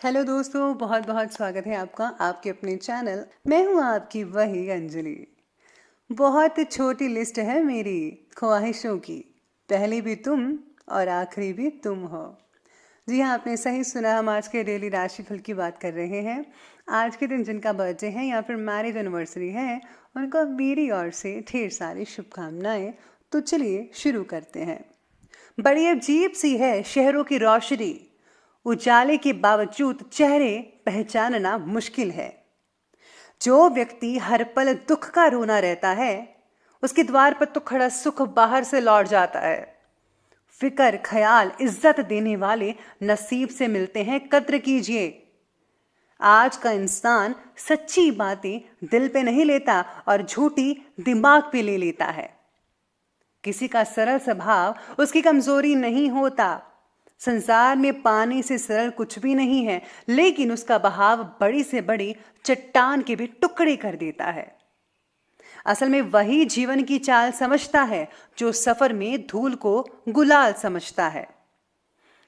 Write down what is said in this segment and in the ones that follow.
Hello दोस्तों, बहुत बहुत स्वागत है आपका आपके अपने चैनल। मैं हूँ आपकी वही अंजलि। बहुत छोटी लिस्ट है मेरी ख्वाहिशों की, पहली भी तुम और आखिरी भी तुम हो। जी हाँ, आपने सही सुना। हम आज के डेली राशिफल की बात कर रहे हैं। आज के दिन जिनका बर्थडे है या फिर मैरिज एनिवर्सरी है, उनको मेरी ओर से ढेर सारी शुभकामनाएं। तो चलिए शुरू करते हैं। बड़ी अजीब सी है शहरों की रोशनी, उजाले के बावजूद चेहरे पहचानना मुश्किल है। जो व्यक्ति हर पल दुख का रोना रहता है, उसके द्वार पर तो खड़ा सुख बाहर से लौट जाता है। फिक्र, ख्याल, इज्जत देने वाले नसीब से मिलते हैं, कद्र कीजिए। आज का इंसान सच्ची बातें दिल पे नहीं लेता और झूठी दिमाग पे ले लेता है। किसी का सरल स्वभाव उसकी कमजोरी नहीं होता। संसार में पानी से सरल कुछ भी नहीं है, लेकिन उसका बहाव बड़ी से बड़ी चट्टान के भी टुकड़े कर देता है। असल में वही जीवन की चाल समझता है जो सफर में धूल को गुलाल समझता है।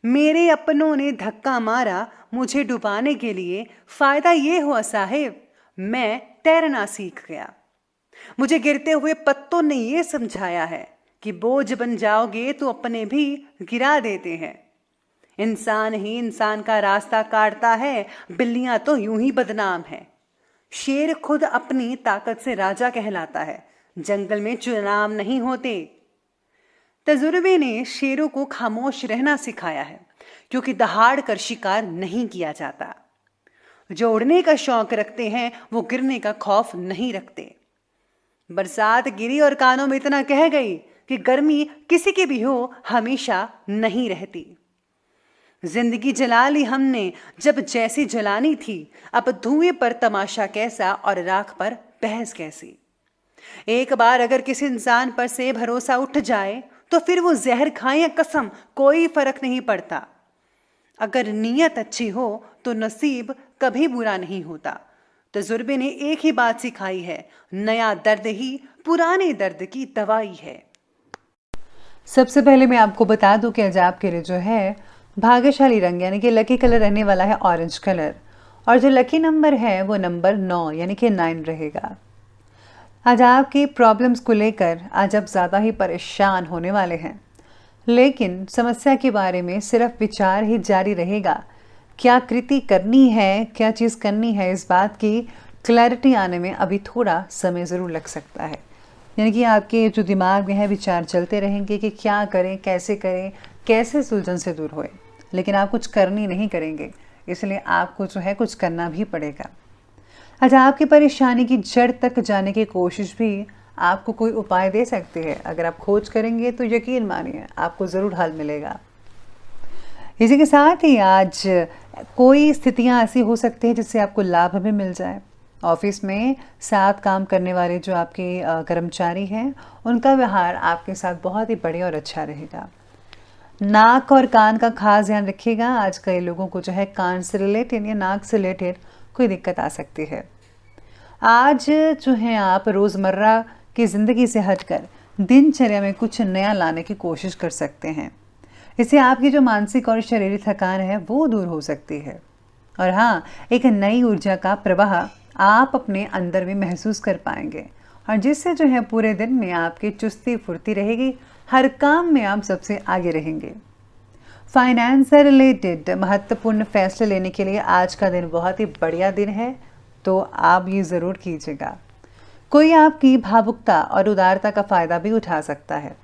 मेरे अपनों ने धक्का मारा मुझे डुबाने के लिए, फायदा ये हुआ साहेब, मैं तैरना सीख गया। मुझे गिरते हुए पत्तों ने यह समझाया है कि बोझ बन जाओगे तो अपने भी गिरा देते हैं। इंसान ही इंसान का रास्ता काटता है, बिल्लियां तो यूं ही बदनाम हैं। शेर खुद अपनी ताकत से राजा कहलाता है, जंगल में चुनाव नहीं होते। तजुर्बे ने शेरों को खामोश रहना सिखाया है, क्योंकि दहाड़ कर शिकार नहीं किया जाता। जो उड़ने का शौक रखते हैं वो गिरने का खौफ नहीं रखते। बरसात गिरी और कानों में इतना कह गई कि गर्मी किसी की भी हो हमेशा नहीं रहती। जिंदगी जला ली हमने जब जैसी जलानी थी, अब धुएं पर तमाशा कैसा और राख पर बहस कैसी। एक बार अगर किसी इंसान पर से भरोसा उठ जाए तो फिर वो जहर खाए या कसम, कोई फर्क नहीं पड़ता। अगर नीयत अच्छी हो तो नसीब कभी बुरा नहीं होता। तजुर्बे ने एक ही बात सिखाई है, नया दर्द ही पुराने दर्द की दवाई है। सबसे पहले मैं आपको बता दूं कि आज आपके लिए जो है भाग्यशाली रंग यानी कि लकी कलर रहने वाला है ऑरेंज कलर, और जो लकी नंबर है वो नंबर 9 यानी कि 9 रहेगा। आज आपकी प्रॉब्लम्स को लेकर आज आप ज़्यादा ही परेशान होने वाले हैं, लेकिन समस्या के बारे में सिर्फ विचार ही जारी रहेगा। क्या कृति करनी है, क्या चीज़ करनी है, इस बात की क्लैरिटी आने में अभी थोड़ा समय ज़रूर लग सकता है। यानी कि आपके जो दिमाग में है विचार चलते रहेंगे कि क्या करें, कैसे सुलझन से दूर होए, लेकिन आप कुछ करनी नहीं करेंगे, इसलिए आपको जो है कुछ करना भी पड़ेगा। आज आपकी परेशानी की जड़ तक जाने की कोशिश भी आपको कोई उपाय दे सकती है। अगर आप खोज करेंगे तो यकीन मानिए आपको ज़रूर हल मिलेगा। इसी के साथ ही आज कोई स्थितियां ऐसी हो सकती हैं जिससे आपको लाभ भी मिल जाए। ऑफिस में साथ काम करने वाले जो आपके कर्मचारी हैं, उनका व्यवहार आपके साथ बहुत ही बढ़िया और अच्छा रहेगा। नाक और कान का खास ध्यान रखिएगा। आज कई लोगों को जो है कान से रिलेटेड या नाक से रिलेटेड कोई दिक्कत आ सकती है। आज जो है आप रोज़मर्रा की ज़िंदगी से हटकर दिनचर्या में कुछ नया लाने की कोशिश कर सकते हैं। इससे आपकी जो मानसिक और शारीरिक थकान है वो दूर हो सकती है, और हाँ, एक नई ऊर्जा का प्रवाह आप अपने अंदर में महसूस कर पाएंगे, और जिससे जो है पूरे दिन में आपकी चुस्ती फुर्ती रहेगी, हर काम में आप सबसे आगे रहेंगे। फाइनेंस से रिलेटेड महत्वपूर्ण फैसले लेने के लिए आज का दिन बहुत ही बढ़िया दिन है, तो आप ये ज़रूर कीजिएगा। कोई आपकी भावुकता और उदारता का फ़ायदा भी उठा सकता है,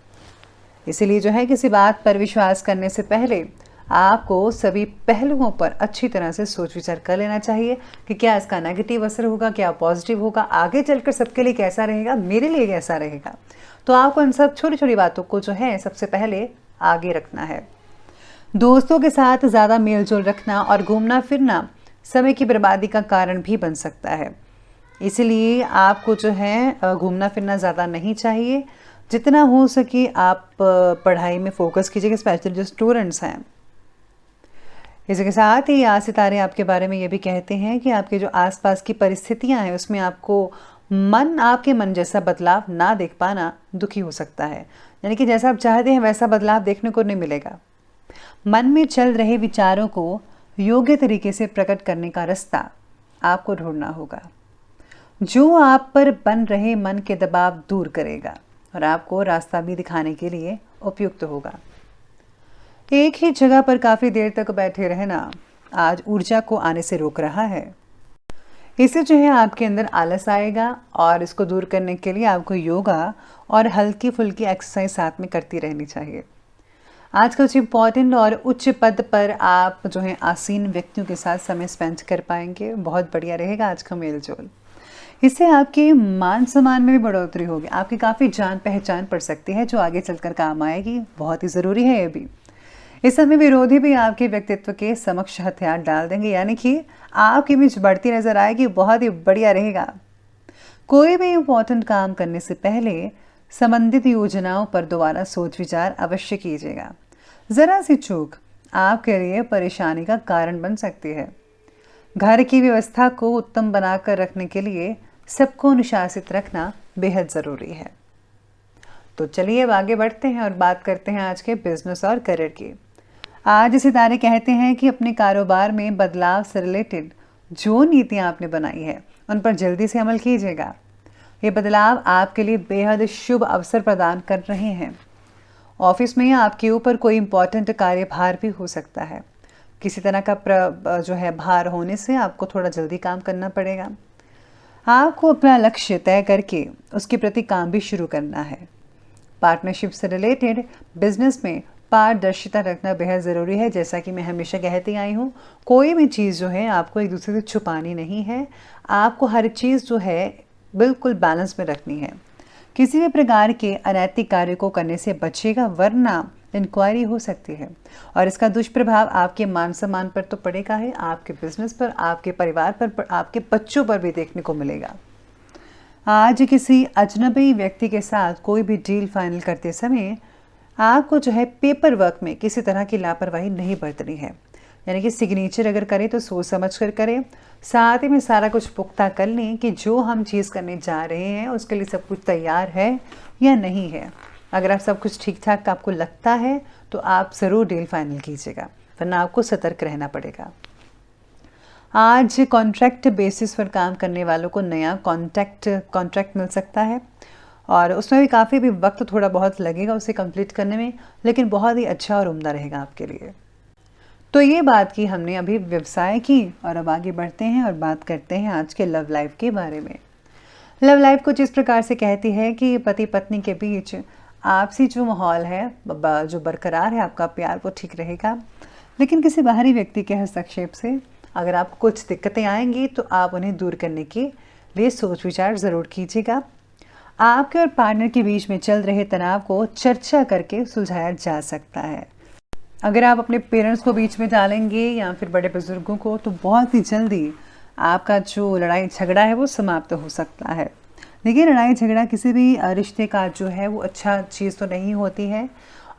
इसीलिए जो है किसी बात पर विश्वास करने से पहले आपको सभी पहलुओं पर अच्छी तरह से सोच विचार कर लेना चाहिए कि क्या इसका नेगेटिव असर होगा, क्या पॉजिटिव होगा, आगे चलकर सबके लिए कैसा रहेगा, मेरे लिए कैसा रहेगा। तो आपको इन सब छोटी छोटी बातों को जो है सबसे पहले आगे रखना है। दोस्तों के साथ ज़्यादा मेलजोल रखना और घूमना फिरना समय की बर्बादी का कारण भी बन सकता है, इसलिए आपको जो है घूमना फिरना ज़्यादा नहीं चाहिए। जितना हो सके आप पढ़ाई में फोकस कीजिएगा, स्पेशली जो स्टूडेंट्स हैं। इसके साथ ही आज सितारे आपके बारे में ये भी कहते हैं कि आपके जो आसपास की परिस्थितियां हैं उसमें आपके मन जैसा बदलाव ना देख पाना दुखी हो सकता है। यानी कि जैसा आप चाहते हैं वैसा बदलाव देखने को नहीं मिलेगा। मन में चल रहे विचारों को योग्य तरीके से प्रकट करने का रास्ता आपको ढूंढना होगा, जो आप पर बन रहे मन के दबाव दूर करेगा और आपको रास्ता भी दिखाने के लिए उपयुक्त होगा। एक ही जगह पर काफ़ी देर तक बैठे रहना आज ऊर्जा को आने से रोक रहा है। इससे जो है आपके अंदर आलस आएगा और इसको दूर करने के लिए आपको योगा और हल्की फुल्की एक्सरसाइज साथ में करती रहनी चाहिए। आज कुछ इम्पॉर्टेंट और उच्च पद पर आप जो है आसीन व्यक्तियों के साथ समय स्पेंड कर पाएंगे। बहुत बढ़िया रहेगा आज का मेल जोल। इससे आपके मान सम्मान में भी बढ़ोतरी होगी। आपकी काफ़ी जान पहचान पड़ सकती है जो आगे चलकर काम आएगी। बहुत ही ज़रूरी है ये भी। इस समय विरोधी भी आपके व्यक्तित्व के समक्ष हथियार डाल देंगे, यानी कि आपकी इमेज बढ़ती नजर आएगी। बहुत ही बढ़िया रहेगा। कोई भी इम्पोर्टेंट काम करने से पहले संबंधित योजनाओं पर दोबारा सोच विचार अवश्य कीजिएगा। ज़रा सी चूक आपके लिए परेशानी का कारण बन सकती है। घर की व्यवस्था को उत्तम बनाकर रखने के लिए सबको अनुशासित रखना बेहद ज़रूरी है। तो चलिए अब आगे बढ़ते हैं और बात करते हैं आज के बिजनेस और करियर की। आज सितारे कहते हैं कि अपने कारोबार में बदलाव से रिलेटेड जो नीतियां आपने बनाई है उन पर जल्दी से अमल कीजिएगा। ये बदलाव आपके लिए बेहद शुभ अवसर प्रदान कर रहे हैं। ऑफिस में आपके ऊपर कोई इम्पोर्टेंट कार्यभार भी हो सकता है। किसी तरह का जो है भार होने से आपको थोड़ा जल्दी काम करना पड़ेगा। आपको अपना लक्ष्य तय करके उसके प्रति काम भी शुरू करना है। पार्टनरशिप से रिलेटेड बिजनेस में पारदर्शिता रखना बेहद ज़रूरी है। जैसा कि मैं हमेशा कहती आई हूँ, कोई भी चीज़ जो है आपको एक दूसरे से छुपानी नहीं है। आपको हर चीज़ जो है बिल्कुल बैलेंस में रखनी है। किसी भी प्रकार के अनैतिक कार्य को करने से बचेगा, वरना इंक्वायरी हो सकती है और इसका दुष्प्रभाव आपके मान सम्मान पर तो पड़ेगा ही, आपके बिजनेस पर, आपके परिवार पर, आपके बच्चों पर भी देखने को मिलेगा। आज किसी अजनबी व्यक्ति के साथ कोई भी डील फाइनल करते समय आपको जो है पेपर वर्क में किसी तरह की लापरवाही नहीं बरतनी है। यानी कि सिग्नेचर अगर करें तो सोच समझ कर करें। साथ ही में सारा कुछ पुख्ता कर लें कि जो हम चीज़ करने जा रहे हैं उसके लिए सब कुछ तैयार है या नहीं है। अगर आप सब कुछ ठीक ठाक आपको लगता है तो आप ज़रूर डील फाइनल कीजिएगा, वरना आपको सतर्क रहना पड़ेगा। आज कॉन्ट्रैक्ट बेसिस पर काम करने वालों को नया कॉन्ट्रैक्ट मिल सकता है और उसमें भी काफ़ी भी वक्त थोड़ा बहुत लगेगा उसे कंप्लीट करने में, लेकिन बहुत ही अच्छा और उम्दा रहेगा आपके लिए। तो ये बात की हमने अभी व्यवसाय की और अब आगे बढ़ते हैं और बात करते हैं आज के लव लाइफ के बारे में। लव लाइफ कुछ इस प्रकार से कहती है कि पति पत्नी के बीच आपसी जो माहौल है, जो बरकरार है आपका प्यार, वो ठीक रहेगा। लेकिन किसी बाहरी व्यक्ति के हस्तक्षेप से अगर आपको कुछ दिक्कतें आएंगी तो आप उन्हें दूर करने के लिए सोच विचार ज़रूर कीजिएगा। आपके और पार्टनर के बीच में चल रहे तनाव को चर्चा करके सुलझाया जा सकता है। अगर आप अपने पेरेंट्स को बीच में डालेंगे या फिर बड़े बुजुर्गों को, तो बहुत ही जल्दी आपका जो लड़ाई झगड़ा है वो समाप्त हो सकता है। देखिए, लड़ाई झगड़ा किसी भी रिश्ते का जो है वो अच्छा चीज़ तो नहीं होती है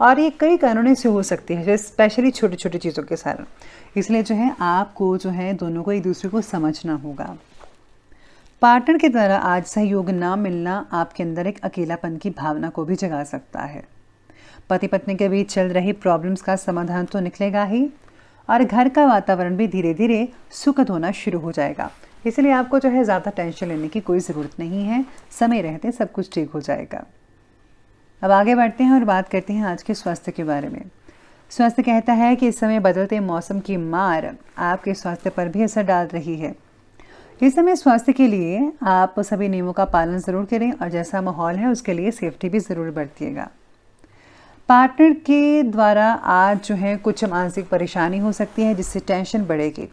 और ये कई कारणों से हो सकती है, स्पेशली छोटी छोटी चीज़ों के साथ। इसलिए जो है आपको जो है दोनों को एक दूसरे को समझना होगा। पार्टनर के द्वारा आज सहयोग ना मिलना आपके अंदर एक अकेलापन की भावना को भी जगा सकता है। पति पत्नी के बीच चल रही प्रॉब्लम्स का समाधान तो निकलेगा ही और घर का वातावरण भी धीरे धीरे सुखद होना शुरू हो जाएगा। इसलिए आपको जो है ज़्यादा टेंशन लेने की कोई ज़रूरत नहीं है। समय रहते सब कुछ ठीक हो जाएगा। अब आगे बढ़ते हैं और बात करते हैं आज के स्वास्थ्य के बारे में। स्वास्थ्य कहता है कि इस समय बदलते मौसम की मार आपके स्वास्थ्य पर भी असर डाल रही है। इस समय स्वास्थ्य के लिए आप सभी नियमों का पालन ज़रूर करें और जैसा माहौल है उसके लिए सेफ्टी भी ज़रूर बरतिएगा। पार्टनर के द्वारा आज जो है कुछ मानसिक परेशानी हो सकती है जिससे टेंशन बढ़ेगी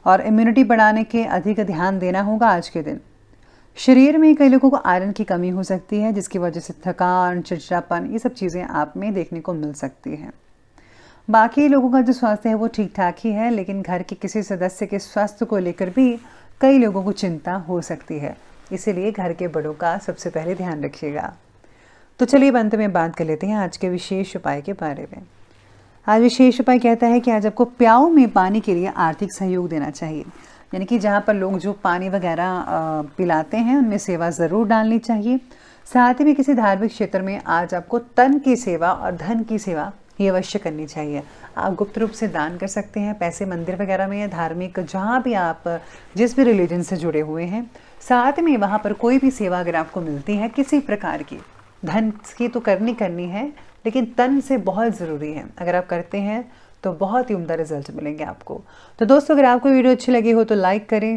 और इम्यूनिटी बढ़ाने के अधिक ध्यान देना होगा आज के दिन। शरीर में कई लोगों को आयरन की कमी हो सकती है जिसकी वजह से थकान, चिड़चिड़ापन, ये सब चीज़ें आप में देखने को मिल सकती हैं। बाकी लोगों का जो स्वास्थ्य है वो ठीक ठाक ही है, लेकिन घर के किसी सदस्य के स्वास्थ्य को लेकर भी कई लोगों को चिंता हो सकती है। इसीलिए घर के बड़ों का सबसे पहले ध्यान रखिएगा। तो चलिए अंत में बात कर लेते हैं आज के विशेष उपाय के बारे में। आज विशेष उपाय कहता है कि आज आपको प्याऊ में पानी के लिए आर्थिक सहयोग देना चाहिए। यानी कि जहाँ पर लोग जो पानी वगैरह पिलाते हैं उनमें सेवा ज़रूर डालनी चाहिए। साथ ही में किसी धार्मिक क्षेत्र में आज आपको तन की सेवा और धन की सेवा ये अवश्य करनी चाहिए। आप गुप्त रूप से दान कर सकते हैं, पैसे मंदिर वगैरह में या धार्मिक जहाँ भी आप जिस भी रिलीजन से जुड़े हुए हैं। साथ में वहाँ पर कोई भी सेवा अगर आपको मिलती है किसी प्रकार की, धन की तो करनी है, लेकिन तन से बहुत ज़रूरी है। अगर आप करते हैं तो बहुत ही उम्दा रिजल्ट मिलेंगे आपको। तो दोस्तों, अगर आपको वीडियो अच्छी लगी हो तो लाइक करें,